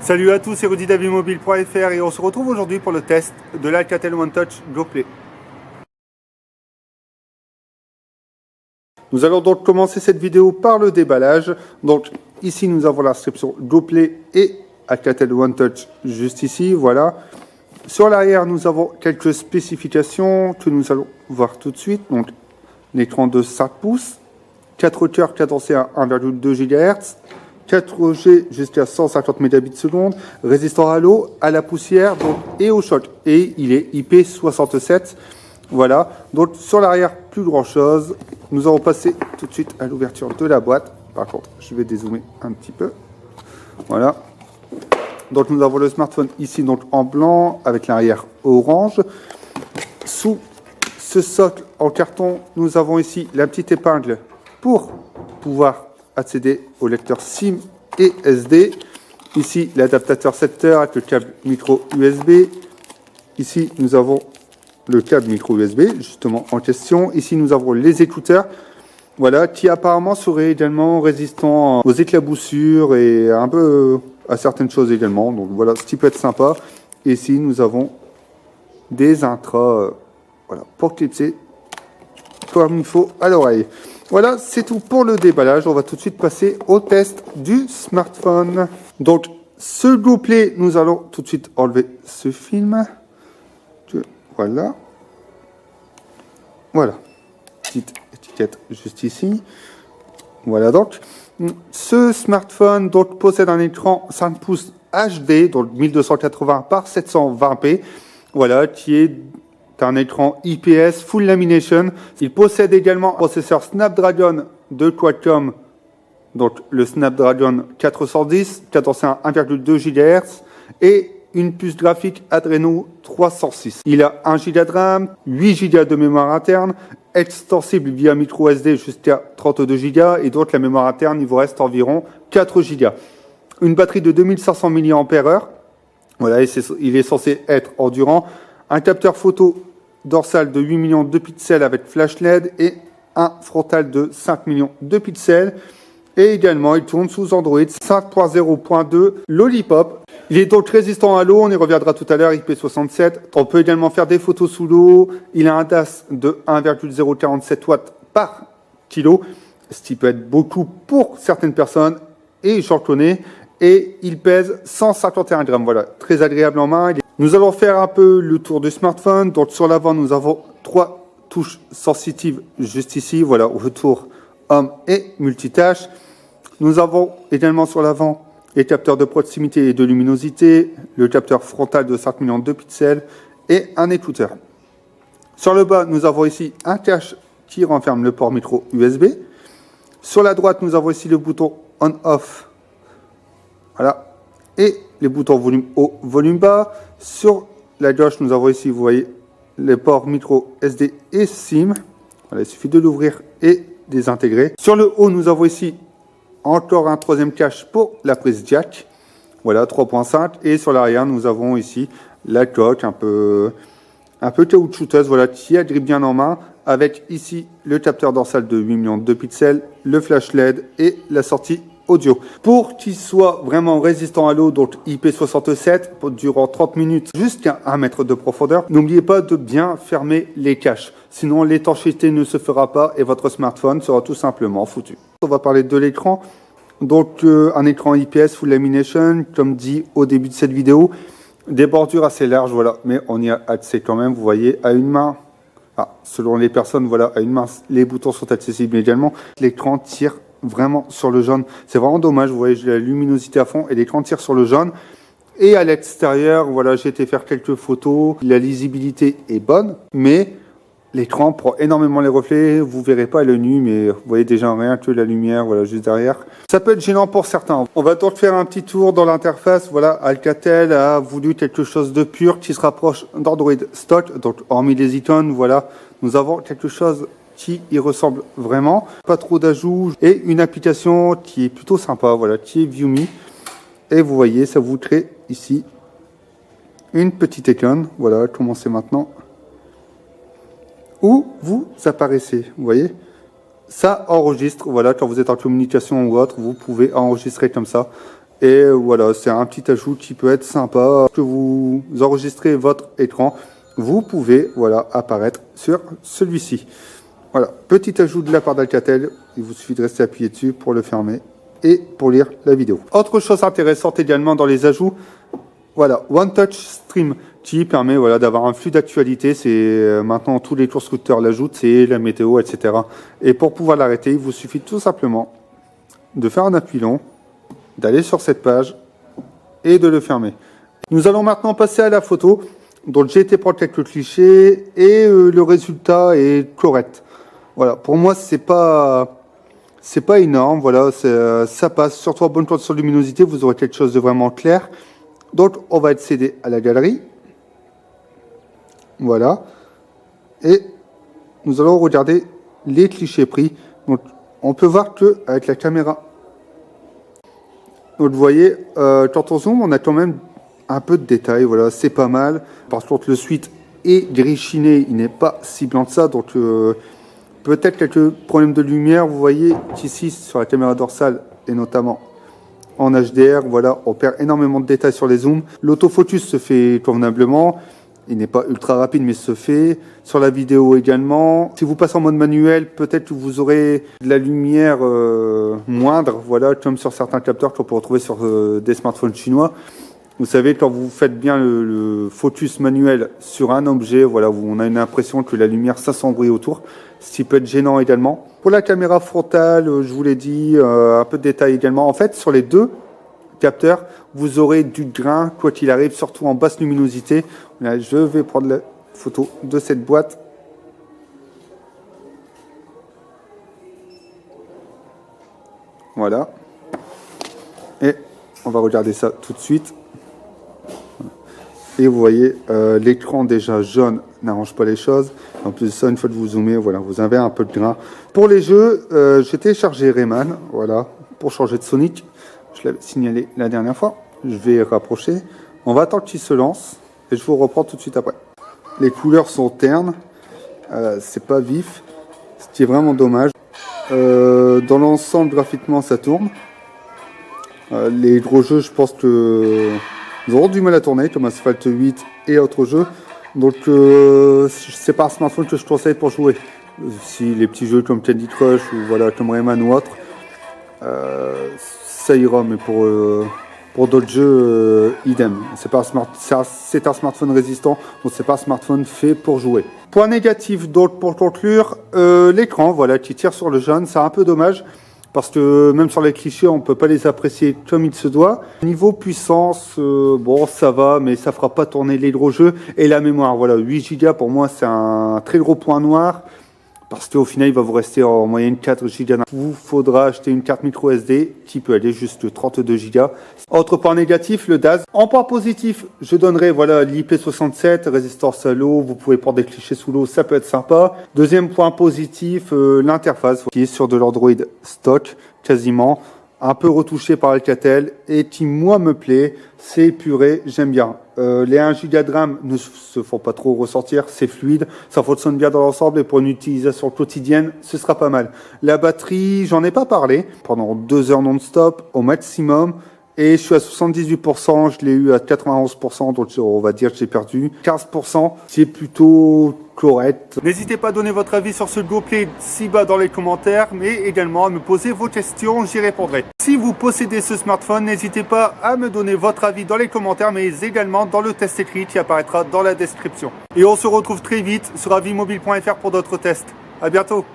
Salut à tous, c'est Rudy d'Avimobile.fr et on se retrouve aujourd'hui pour le test de l'Alcatel One Touch GoPlay. Nous allons donc commencer cette vidéo par le déballage. Donc ici nous avons l'inscription GoPlay et Alcatel One Touch juste ici, voilà. Sur l'arrière nous avons quelques spécifications que nous allons voir tout de suite. Donc l'écran de 5 pouces, 4 hauteurs cadencées à 1,2 GHz. 4G jusqu'à 150 Mbps, résistant à l'eau, à la poussière donc, et au choc. Et il est IP67. Voilà. Donc sur l'arrière, plus grand chose. Nous allons passer tout de suite à l'ouverture de la boîte. Par contre, je vais dézoomer un petit peu. Voilà. Donc nous avons le smartphone ici donc en blanc avec l'arrière orange. Sous ce socle en carton, nous avons ici la petite épingle pour pouvoir accéder au lecteur SIM et SD. Ici, l'adaptateur 7 heures avec le câble micro USB. Ici, nous avons le câble micro USB, justement en question. Ici, nous avons les écouteurs, voilà, qui apparemment seraient également résistants aux éclaboussures et un peu à certaines choses également. Donc voilà, ce qui peut être sympa. Et ici, nous avons des intras, voilà, pour clipser comme il faut à l'oreille. Voilà, c'est tout pour le déballage. On va tout de suite passer au test du smartphone. Donc, ce GoPlay, nous allons tout de suite enlever ce film. Voilà. Voilà. Petite étiquette juste ici. Voilà donc. Ce smartphone donc, possède un écran 5 pouces HD, donc 1280 par 720p. Voilà, qui est un écran IPS Full Lamination. Il possède également un processeur Snapdragon de Qualcomm, donc le Snapdragon 410, cadencé à 1,2 GHz, et une puce graphique Adreno 306. Il a 1 Go de RAM, 8 Go de mémoire interne, extensible via micro SD jusqu'à 32 Go, et donc la mémoire interne, il vous reste environ 4 Go. Une batterie de 2500 mAh, voilà, et il est censé être endurant. Un capteur photo dorsal de 8 millions de pixels avec flash LED et un frontal de 5 millions de pixels. Et également, il tourne sous Android 5.0.2 Lollipop. Il est donc résistant à l'eau, on y reviendra tout à l'heure, IP67. On peut également faire des photos sous l'eau. Il a un DAS de 1,047 watts par kilo, ce qui peut être beaucoup pour certaines personnes, et j'en connais. Et il pèse 151 grammes, voilà, très agréable en main. Nous allons faire un peu le tour du smartphone. Donc sur l'avant, nous avons 3 touches sensitives juste ici, voilà, retour homme et multitâche. Nous avons également sur l'avant les capteurs de proximité et de luminosité, le capteur frontal de 5 millions de pixels et un écouteur. Sur le bas, nous avons ici un cache qui renferme le port micro USB. Sur la droite, nous avons ici le bouton on-off. Voilà. Et les boutons volume haut, volume bas. Sur la gauche, nous avons ici, vous voyez, les ports micro SD et SIM. Voilà, il suffit de l'ouvrir et désintégrer. Sur le haut, nous avons ici encore un troisième cache pour la prise jack. Voilà, 3.5. Et sur l'arrière, nous avons ici la coque un peu caoutchouteuse, voilà, qui agrippe bien en main. Avec ici le capteur dorsal de 8 millions de pixels, le flash LED et la sortie audio. Pour qu'il soit vraiment résistant à l'eau, donc IP67, durant 30 minutes jusqu'à 1 mètre de profondeur, n'oubliez pas de bien fermer les caches. Sinon, l'étanchéité ne se fera pas et votre smartphone sera tout simplement foutu. On va parler de l'écran. Donc, un écran IPS Full Lamination, comme dit au début de cette vidéo, des bordures assez larges, voilà, mais on y a accès quand même, vous voyez, à une main. Ah, selon les personnes, voilà, à une main, les boutons sont accessibles également. L'écran tire vraiment sur le jaune. C'est vraiment dommage, vous voyez, j'ai la luminosité à fond et l'écran tire sur le jaune. Et à l'extérieur, voilà, j'ai été faire quelques photos. La lisibilité est bonne, mais l'écran prend énormément les reflets. Vous verrez pas à l'œil nu, mais vous voyez déjà rien que la lumière, voilà, juste derrière. Ça peut être gênant pour certains. On va donc faire un petit tour dans l'interface. Voilà, Alcatel a voulu quelque chose de pur qui se rapproche d'Android stock. Donc, hormis les icônes, voilà, nous avons quelque chose qui y ressemble vraiment. Pas trop d'ajouts et une application qui est plutôt sympa, voilà, qui est ViewMe. Et vous voyez, ça vous crée ici une petite icône. Voilà, commencez maintenant. Où vous apparaissez, vous voyez. Ça enregistre, voilà, quand vous êtes en communication ou autre, vous pouvez enregistrer comme ça. Et voilà, c'est un petit ajout qui peut être sympa. Que vous enregistrez votre écran, vous pouvez voilà, apparaître sur celui-ci. Voilà, petit ajout de la part d'Alcatel. Il vous suffit de rester appuyé dessus pour le fermer et pour lire la vidéo. Autre chose intéressante également dans les ajouts, voilà, One Touch Stream qui permet voilà, d'avoir un flux d'actualité. C'est maintenant tous les tours scooters l'ajoutent, c'est la météo, etc. Et pour pouvoir l'arrêter, il vous suffit tout simplement de faire un appui long, d'aller sur cette page et de le fermer. Nous allons maintenant passer à la photo. Donc j'ai été prendre quelques clichés et le résultat est correct. Voilà, pour moi c'est pas énorme. Voilà, ça passe. Surtout en bonne condition de luminosité, vous aurez quelque chose de vraiment clair. Donc on va accéder à la galerie. Voilà, et nous allons regarder les clichés pris. Donc on peut voir que avec la caméra. Donc vous voyez, quand on zoome, on a quand même un peu de détails, voilà, c'est pas mal. Par contre, le suite est gris-chiné, il n'est pas si blanc que ça, donc peut-être quelques problèmes de lumière. Vous voyez qu'ici, sur la caméra dorsale, et notamment en HDR, voilà, on perd énormément de détails sur les zooms. L'autofocus se fait convenablement. Il n'est pas ultra rapide, mais se fait. Sur la vidéo également. Si vous passez en mode manuel, peut-être que vous aurez de la lumière moindre, voilà, comme sur certains capteurs qu'on peut retrouver sur des smartphones chinois. Vous savez, quand vous faites bien le focus manuel sur un objet, voilà, on a une impression que la lumière s'assombrit autour, ce qui peut être gênant également. Pour la caméra frontale, je vous l'ai dit, un peu de détail également. En fait, sur les deux capteurs, vous aurez du grain, quoi qu'il arrive, surtout en basse luminosité. Là, je vais prendre la photo de cette boîte. Voilà. Et on va regarder ça tout de suite. Et vous voyez, l'écran déjà jaune n'arrange pas les choses. En plus de ça, une fois que vous zoomez, voilà, vous avez un peu de grain. Pour les jeux, j'ai téléchargé Rayman, voilà, pour changer de Sonic. Je l'avais signalé la dernière fois. Je vais rapprocher. On va attendre qu'il se lance et je vous reprends tout de suite après. Les couleurs sont ternes, c'est pas vif, ce qui est vraiment dommage. Dans l'ensemble, graphiquement, ça tourne. Les gros jeux, je pense que ils auront du mal à tourner, comme Asphalt 8 et autres jeux. Donc, c'est pas un smartphone que je conseille pour jouer. Si les petits jeux comme Candy Crush ou voilà, comme Rayman ou autre, ça ira, mais pour d'autres jeux, idem. C'est un smartphone résistant, donc c'est pas un smartphone fait pour jouer. Point négatif, donc pour conclure, l'écran, voilà, qui tire sur le jaune, c'est un peu dommage. Parce que même sur les clichés, on ne peut pas les apprécier comme il se doit. Niveau puissance, bon, ça va, mais ça ne fera pas tourner les gros jeux. Et la mémoire, voilà, 8 Go pour moi, c'est un très gros point noir. Parce qu'au final, il va vous rester en moyenne 4 Go. Vous faudra acheter une carte micro SD qui peut aller jusqu'à 32 Go. Autre point négatif, le DAS. En point positif, je donnerai voilà l'IP67, résistance à l'eau. Vous pouvez prendre des clichés sous l'eau, ça peut être sympa. Deuxième point positif, l'interface qui est sur de l'Android stock quasiment. Un peu retouché par Alcatel et qui moi me plaît, c'est épuré, j'aime bien. Les 1 Go de RAM ne se font pas trop ressentir, c'est fluide, ça fonctionne bien dans l'ensemble et pour une utilisation quotidienne, ce sera pas mal. La batterie, j'en ai pas parlé, pendant 2 heures non-stop au maximum et je suis à 78%, je l'ai eu à 91%, donc on va dire que j'ai perdu 15%, c'est plutôt correct. N'hésitez pas à donner votre avis sur ce GoPlay ci-bas dans les commentaires, mais également à me poser vos questions, j'y répondrai. Si vous possédez ce smartphone, n'hésitez pas à me donner votre avis dans les commentaires, mais également dans le test écrit qui apparaîtra dans la description. Et on se retrouve très vite sur avimobile.fr pour d'autres tests. À bientôt.